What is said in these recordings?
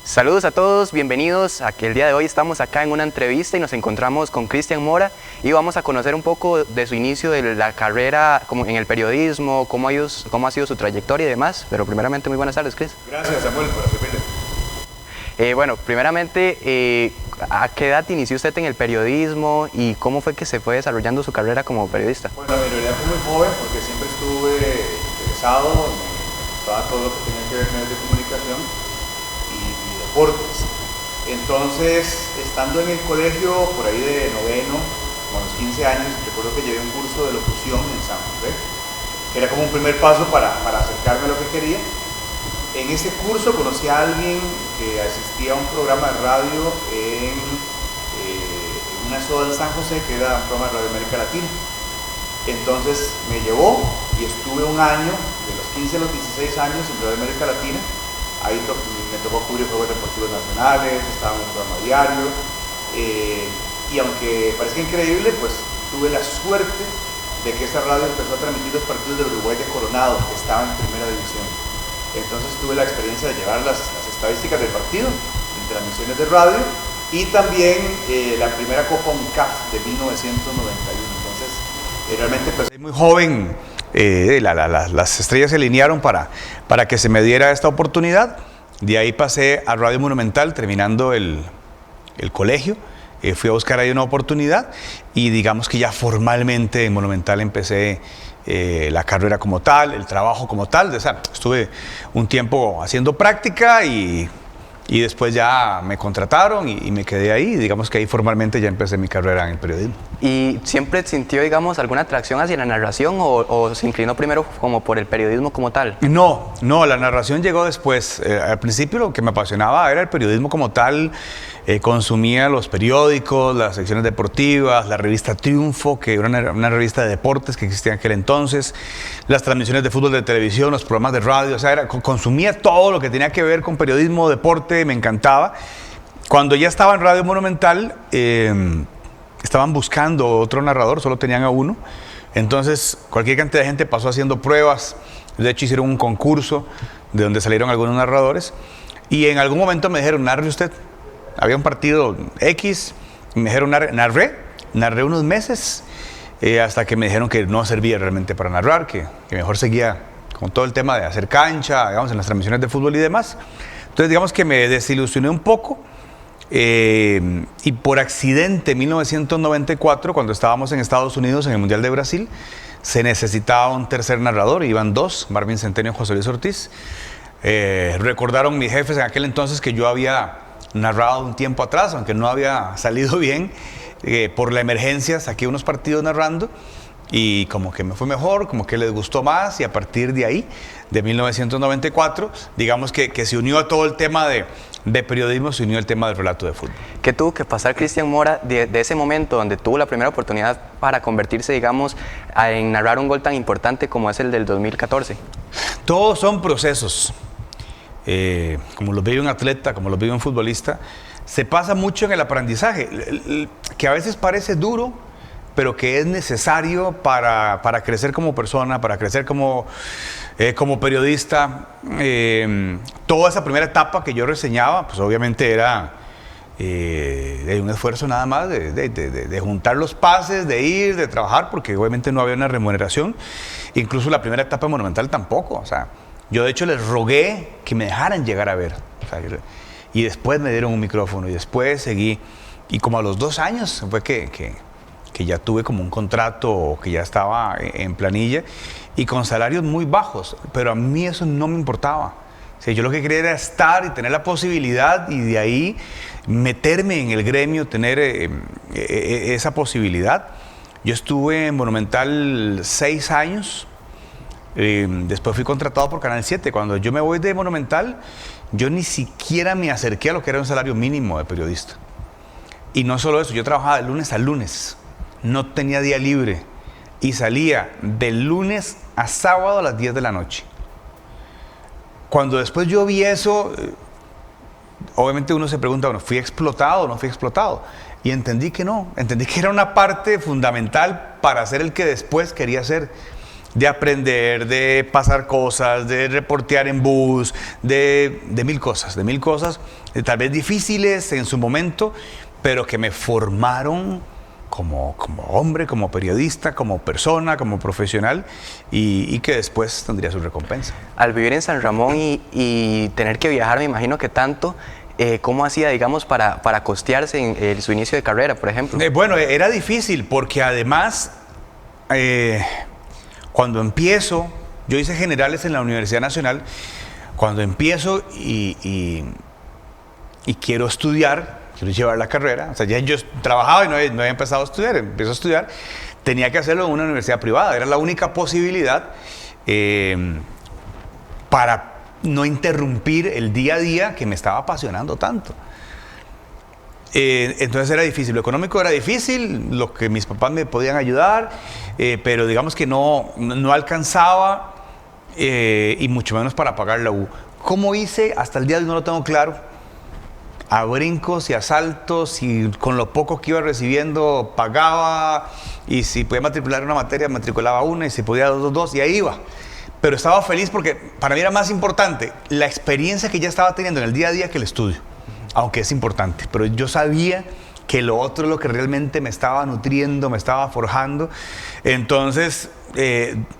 Saludos a todos, bienvenidos a que el día de hoy estamos acá en una entrevista y nos encontramos con Cristian Mora y vamos a conocer un poco de su inicio de la carrera en el periodismo, cómo ha sido su trayectoria y demás. Pero primeramente, muy buenas tardes, Cris. Gracias, Samuel, por servirle. Bueno, primeramente, ¿a qué edad inició usted en el periodismo y cómo fue que se fue desarrollando su carrera como periodista? Bueno, en realidad fui muy joven porque siempre estuve interesado, me gustaba todo lo que tenía que ver con medios de comunicación y deportes. Entonces, estando en el colegio, por ahí de noveno, como a los 15 años, recuerdo que llevé un curso de locución en San José, que era como un primer paso para acercarme a lo que quería. En ese curso conocí a alguien que asistía a un programa de radio en una ciudad de San José, que era un programa de Radio América Latina. Entonces me llevó y estuve un año, de los 15 a los 16 años, en Radio América Latina. Ahí me tocó cubrir juegos deportivos nacionales, estaba en un programa diario. Y aunque parezca increíble, pues tuve la suerte de que esa radio empezó a transmitir los partidos del Uruguay de Coronado, que estaba en primera división. Entonces tuve la experiencia de llevar las estadísticas del partido en transmisiones de radio y también la primera Copa UNCAF de 1991. Entonces realmente empecé muy joven, las estrellas se alinearon para que se me diera esta oportunidad. De ahí pasé a Radio Monumental terminando el colegio. Fui a buscar ahí una oportunidad y digamos que ya formalmente en Monumental empecé la carrera como tal, el trabajo como tal. O sea, estuve un tiempo haciendo práctica y después ya me contrataron y me quedé ahí. Digamos que ahí formalmente ya empecé mi carrera en el periodismo. ¿Y siempre sintió, digamos, alguna atracción hacia la narración o se inclinó primero como por el periodismo como tal? No, la narración llegó después. Al principio lo que me apasionaba era el periodismo como tal. Consumía los periódicos, las secciones deportivas, la revista Triunfo, que era una revista de deportes que existía en aquel entonces, las transmisiones de fútbol de televisión, los programas de radio. O sea, consumía todo lo que tenía que ver con periodismo, deporte, me encantaba. Cuando ya estaba en Radio Monumental, estaban buscando otro narrador, solo tenían a uno. Entonces, cualquier cantidad de gente pasó haciendo pruebas. De hecho, hicieron un concurso de donde salieron algunos narradores. Y en algún momento me dijeron, narre usted. Había un partido X, me dijeron, narré unos meses, hasta que me dijeron que no servía realmente para narrar, que mejor seguía con todo el tema de hacer cancha, digamos, en las transmisiones de fútbol y demás. Entonces, digamos que me desilusioné un poco. Y por accidente, en 1994, cuando estábamos en Estados Unidos en el Mundial de Brasil, se necesitaba un tercer narrador, iban dos, Marvin Centeno y José Luis Ortiz. Recordaron mis jefes en aquel entonces que yo había narrado un tiempo atrás, aunque no había salido bien, por la emergencia saqué unos partidos narrando y como que me fue mejor, como que les gustó más, y a partir de ahí, de 1994, digamos que se unió a todo el tema de periodismo, se unió el tema del relato de fútbol. ¿Qué tuvo que pasar Cristian Mora de ese momento donde tuvo la primera oportunidad para convertirse, digamos, en narrar un gol tan importante como es el del 2014? Todos son procesos. Como los vive un atleta, como los vive un futbolista, se pasa mucho en el aprendizaje, que a veces parece duro, pero que es necesario para crecer como persona, para crecer como periodista. Toda esa primera etapa que yo reseñaba, pues obviamente era un esfuerzo nada más de juntar los pases, de ir, de trabajar, porque obviamente no había una remuneración. Incluso la primera etapa Monumental tampoco, o sea, yo de hecho les rogué que me dejaran llegar a ver. O sea, y después me dieron un micrófono y después seguí. Y como a los 2 años fue que ya tuve como un contrato que ya estaba en planilla y con salarios muy bajos. Pero a mí eso no me importaba. O sea, yo lo que quería era estar y tener la posibilidad y de ahí meterme en el gremio, tener esa posibilidad. Yo estuve en Monumental 6 años. Después fui contratado por Canal 7. Cuando yo me voy de Monumental, yo ni siquiera me acerqué a lo que era un salario mínimo de periodista. Y no solo eso, yo trabajaba de lunes a lunes, no tenía día libre y salía de lunes a sábado a las 10 de la noche. Cuando después yo vi eso, obviamente uno se pregunta, bueno, ¿fui explotado o no fui explotado? Y entendí que no, entendí que era una parte fundamental para ser el que después quería ser. de aprender, de pasar cosas, de reportear en bus, de mil cosas, tal vez difíciles en su momento, pero que me formaron como hombre, como periodista, como persona, como profesional, y que después tendría su recompensa. Al vivir en San Ramón y tener que viajar, me imagino que tanto, ¿cómo hacía, digamos, para costearse en su inicio de carrera, por ejemplo? Bueno, era difícil porque además, cuando empiezo, yo hice generales en la Universidad Nacional, cuando empiezo y quiero estudiar, quiero llevar la carrera, o sea, ya yo trabajaba y no había empezado a estudiar, empiezo a estudiar, tenía que hacerlo en una universidad privada, era la única posibilidad para no interrumpir el día a día que me estaba apasionando tanto. Entonces era difícil, lo económico era difícil, lo que mis papás me podían ayudar, pero digamos que no alcanzaba, y mucho menos para pagar la U. ¿Cómo hice? Hasta el día de hoy no lo tengo claro. A brincos y a saltos, y con lo poco que iba recibiendo pagaba, y si podía matricular una materia matriculaba una, y si podía dos, y ahí iba. Pero estaba feliz porque para mí era más importante la experiencia que ya estaba teniendo en el día a día que el estudio, aunque es importante, pero yo sabía que lo otro es lo que realmente me estaba nutriendo, me estaba forjando. Entonces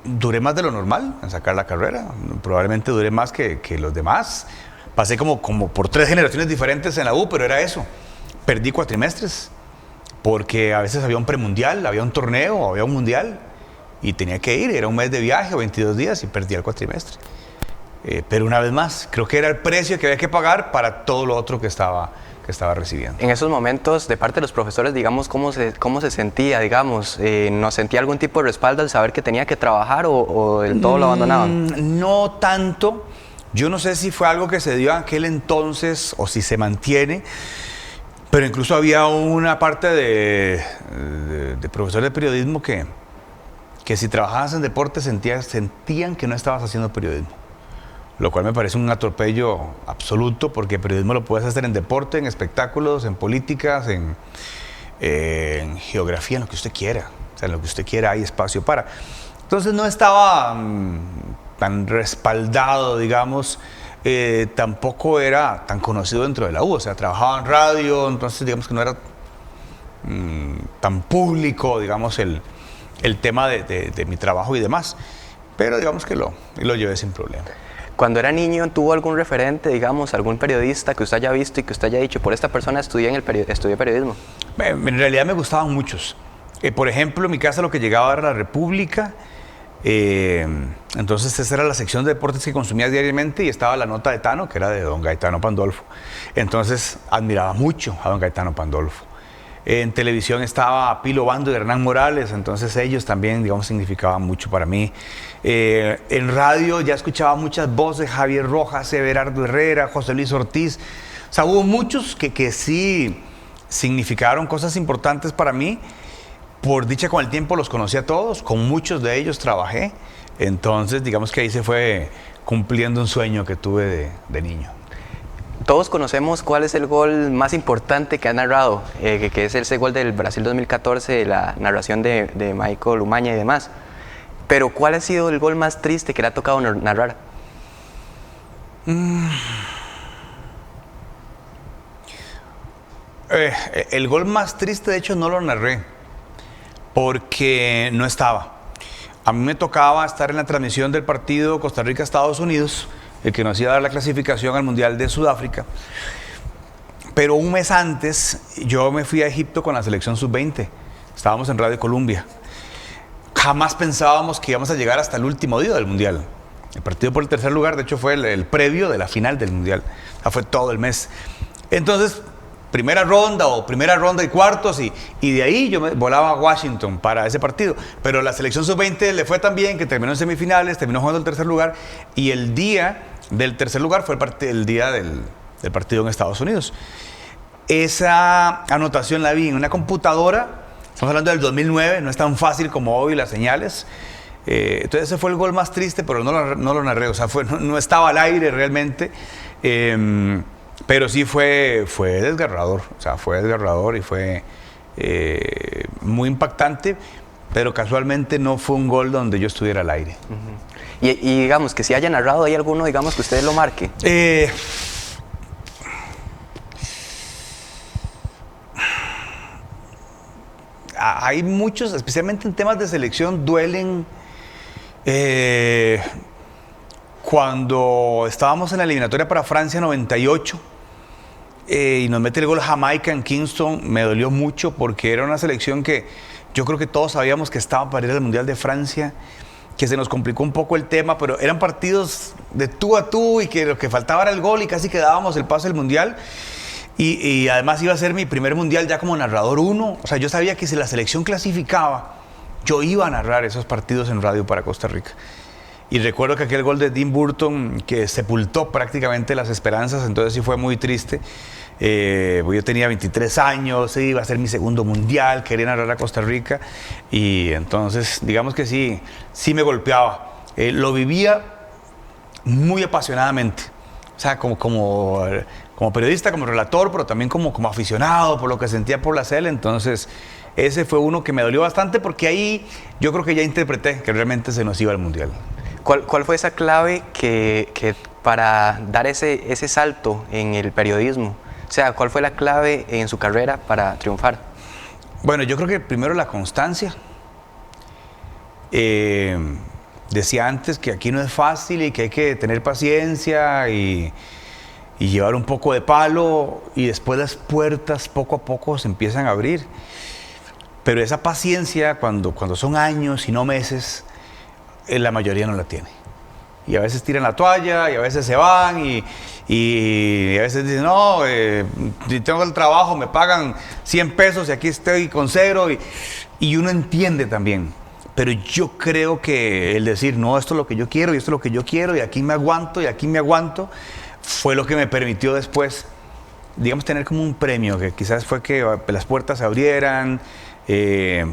duré más de lo normal en sacar la carrera, probablemente duré más que los demás. Pasé como por 3 generaciones diferentes en la U, pero era eso. Perdí cuatrimestres, porque a veces había un premundial, había un torneo, había un mundial, y tenía que ir, era un mes de viaje o 22 días y perdí el cuatrimestre. Pero una vez más, creo que era el precio que había que pagar para todo lo otro que estaba recibiendo. En esos momentos, de parte de los profesores, digamos, ¿cómo se sentía, digamos? ¿No sentía algún tipo de respaldo al saber que tenía que trabajar o del todo lo abandonaban? No tanto. Yo no sé si fue algo que se dio en aquel entonces o si se mantiene, pero incluso había una parte de profesores de periodismo que si trabajabas en deporte sentían que no estabas haciendo periodismo, lo cual me parece un atropello absoluto, porque periodismo lo puedes hacer en deporte, en espectáculos, en políticas, en geografía, en lo que usted quiera. O sea, en lo que usted quiera hay espacio para. Entonces no estaba tan respaldado, digamos, tampoco era tan conocido dentro de la U, o sea, trabajaba en radio, entonces digamos que no era tan público, digamos, el tema de mi trabajo y demás, pero digamos que lo llevé sin problema. Cuando era niño, ¿tuvo algún referente, digamos, algún periodista que usted haya visto y que usted haya dicho, por esta persona estudié periodismo? En realidad me gustaban muchos. Por ejemplo, en mi casa lo que llegaba era La República. Entonces esa era la sección de deportes que consumía diariamente, y estaba la nota de Tano, que era de don Gaetano Pandolfo. Entonces admiraba mucho a don Gaetano Pandolfo. En televisión estaba Pilo Bando y Hernán Morales, entonces ellos también, digamos, significaban mucho para mí. En radio ya escuchaba muchas voces: Javier Rojas, Everardo Herrera, José Luis Ortiz. O sea, hubo muchos que sí significaron cosas importantes para mí. Por dicha, con el tiempo los conocí a todos, con muchos de ellos trabajé, entonces digamos que ahí se fue cumpliendo un sueño que tuve de niño. Todos conocemos cuál es el gol más importante que ha narrado, que es ese gol del Brasil 2014, la narración de Michael Umaña y demás. Pero ¿cuál ha sido el gol más triste que le ha tocado narrar? El gol más triste, de hecho, no lo narré, porque no estaba. A mí me tocaba estar en la transmisión del partido Costa Rica-Estados Unidos, el que nos iba a dar la clasificación al Mundial de Sudáfrica. Pero un mes antes, yo me fui a Egipto con la selección sub-20. Estábamos en Radio Colombia. Jamás pensábamos que íbamos a llegar hasta el último día del Mundial. El partido por el tercer lugar, de hecho, fue el previo de la final del Mundial. O sea, fue todo el mes. Entonces, primera ronda y cuartos, y de ahí yo me volaba a Washington para ese partido. Pero la selección sub-20 le fue tan bien que terminó en semifinales, terminó jugando el tercer lugar, y el día del tercer lugar fue el día del partido en Estados Unidos. Esa anotación la vi en una computadora, estamos hablando del 2009, no es tan fácil como hoy las señales. Entonces ese fue el gol más triste, pero no lo narré, o sea, no estaba al aire realmente. Pero sí fue desgarrador, o sea, fue desgarrador y fue muy impactante, pero casualmente no fue un gol donde yo estuviera al aire. Y digamos, que si haya narrado, ¿hay alguno, digamos, que usted lo marque? Hay muchos, especialmente en temas de selección, duelen. Cuando estábamos en la eliminatoria para Francia 98 y nos mete el gol Jamaica en Kingston, me dolió mucho porque era una selección que yo creo que todos sabíamos que estaba para ir al Mundial de Francia, que se nos complicó un poco el tema, pero eran partidos de tú a tú y que lo que faltaba era el gol y casi que dábamos el paso al Mundial. Y además iba a ser mi primer Mundial ya como narrador 1. O sea, yo sabía que si la selección clasificaba, yo iba a narrar esos partidos en radio para Costa Rica. Y recuerdo que aquel gol de Dean Burton que sepultó prácticamente las esperanzas, entonces sí fue muy triste. Yo tenía 23 años, iba a ser mi segundo mundial, quería narrar a Costa Rica y entonces digamos que sí me golpeaba. Lo vivía muy apasionadamente, o sea, como periodista, como relator, pero también como aficionado por lo que sentía por la CL. Entonces ese fue uno que me dolió bastante porque ahí yo creo que ya interpreté que realmente se nos iba al mundial. ¿Cuál fue esa clave que para dar ese salto en el periodismo? O sea, ¿cuál fue la clave en su carrera para triunfar? Bueno, yo creo que primero la constancia. Decía antes que aquí no es fácil y que hay que tener paciencia y llevar un poco de palo y después las puertas poco a poco se empiezan a abrir. Pero esa paciencia, cuando son años y no meses, la mayoría no la tiene. Y a veces tiran la toalla, y a veces se van, y a veces dicen, no, si tengo el trabajo, me pagan 100 pesos y aquí estoy con 0, y uno entiende también. Pero yo creo que el decir, no, esto es lo que yo quiero, y esto es lo que yo quiero, y aquí me aguanto, fue lo que me permitió después, digamos, tener como un premio, que quizás fue que las puertas se abrieran,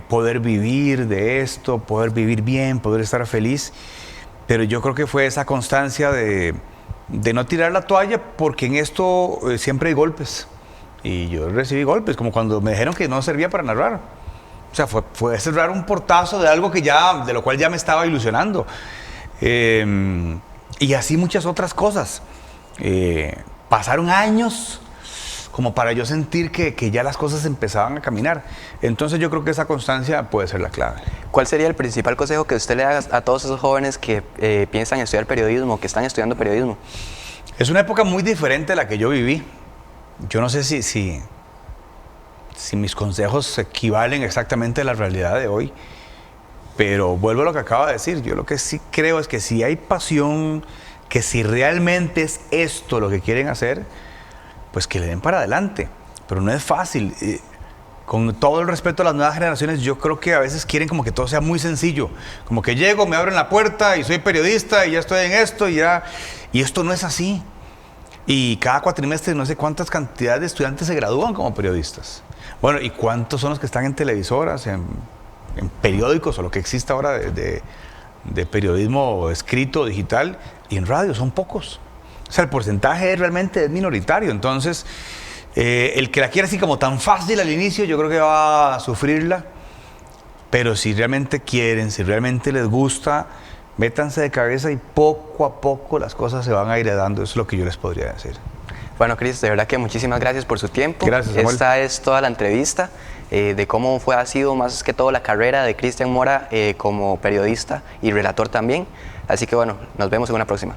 poder vivir de esto, poder vivir bien, poder estar feliz. Pero yo creo que fue esa constancia de no tirar la toalla, porque en esto siempre hay golpes. Y yo recibí golpes, como cuando me dijeron que no servía para narrar. O sea, fue cerrar un portazo de algo de lo cual ya me estaba ilusionando. Y así muchas otras cosas. Pasaron años como para yo sentir que ya las cosas empezaban a caminar. Entonces yo creo que esa constancia puede ser la clave. ¿Cuál sería el principal consejo que usted le da a todos esos jóvenes que piensan estudiar periodismo, que están estudiando periodismo? Es una época muy diferente a la que yo viví. Yo no sé si mis consejos equivalen exactamente a la realidad de hoy, pero vuelvo a lo que acabo de decir. Yo lo que sí creo es que si hay pasión, que si realmente es esto lo que quieren hacer, pues que le den para adelante. Pero no es fácil. Con todo el respeto a las nuevas generaciones, yo creo que a veces quieren como que todo sea muy sencillo. Como que llego, me abren la puerta y soy periodista y ya estoy en esto y ya. Y esto no es así. Y cada cuatrimestre no sé cuántas cantidades de estudiantes se gradúan como periodistas. Bueno, ¿y cuántos son los que están en televisoras, en periódicos o lo que existe ahora de periodismo escrito, digital? Y en radio son pocos. O sea, el porcentaje realmente es minoritario. Entonces, el que la quiera así como tan fácil al inicio, yo creo que va a sufrirla. Pero si realmente quieren, si realmente les gusta, métanse de cabeza y poco a poco las cosas se van a ir dando. Eso es lo que yo les podría decir. Bueno, Cris, de verdad que muchísimas gracias por su tiempo. Gracias, Samuel. Esta es toda la entrevista de cómo ha sido más que todo la carrera de Cristian Mora como periodista y relator también. Así que bueno, nos vemos en una próxima.